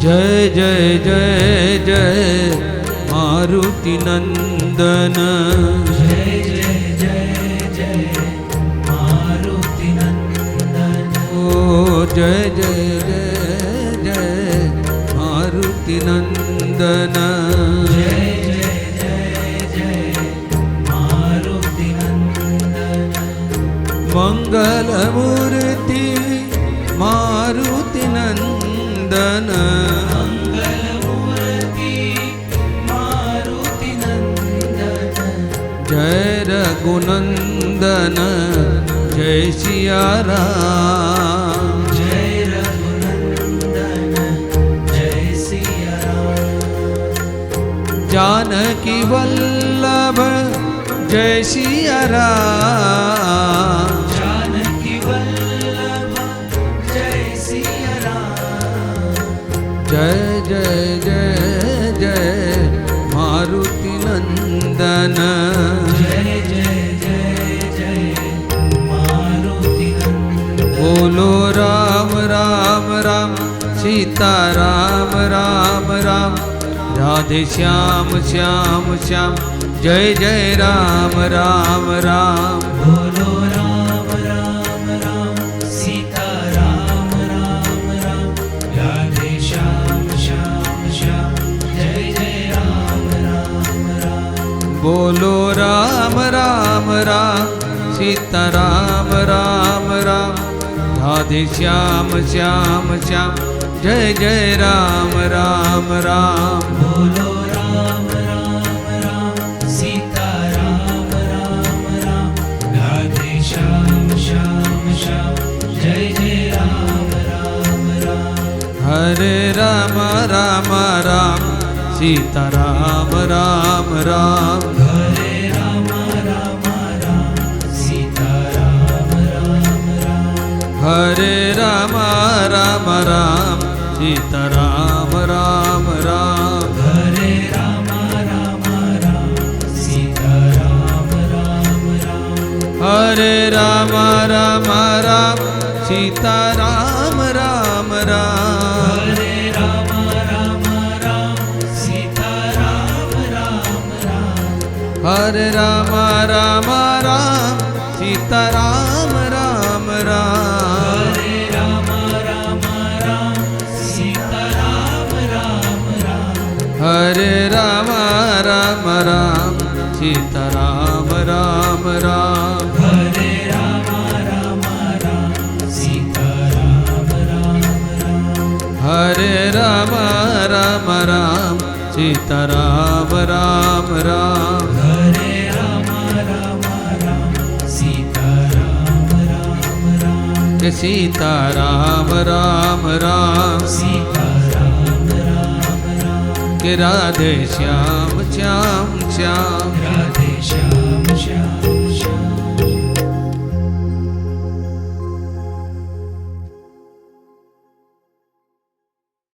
जय जय जय जय मारुति नंदन। जय जय जय जय मारुति नंदन। ओ जय जय जय जय मारुति नंदन। जय जय जय जय मारुति नंदन। मंगल मूर्ति मारुति नंदन। मंगलमूर्ति मारुति नंदन। जय रघुनंदन जय सिया राम। जय रघुनंदन जय सिया राम। जानकी वल्लभ जय सिया राम। जानकी वल्लभ जय सिया राम। जय जय जय जय मारुति नंदन। जय जय जय जय मारुति नंदन। बोलो राम राम राम सीता राम राम राम। राधे श्याम श्याम श्याम जय जय राम राम राम। बोलो राम राम राम सीता राम राम राम। राधे श्याम श्याम श्याम जय जय राम राम राम। बोलो राम राम राम सीता राम राम राम। राधे श्याम श्याम श्याम जय जय राम राम राम। बोलो राम राम राम सीता राम राम राम। राधे श्याम श्याम श्याम जय जय राम राम राम। हरे राम राम राम सीता राम राम राम। हरे राम राम राम सीता राम राम राम। हरे राम राम राम सीता राम राम राम। हरे राम राम राम सीता राम राम राम। हरे राम राम राम सीता राम राम राम। हरे राम राम राम सीता राम राम राम। हरे राम राम राम सीता राम राम राम। हरे राम राम राम सीता राम राम राम। हरे राम राम राम सीता राम राम राम। हरे राम राम राम सीता राम राम राम। हरे राम राम राम सीता राम राम राम। हरे राम राम राम सीता राम राम राम। के सीता राम राम राम। सीता राम राम राम। के राधे श्याम श्याम श्याम। राधे श्याम श्याम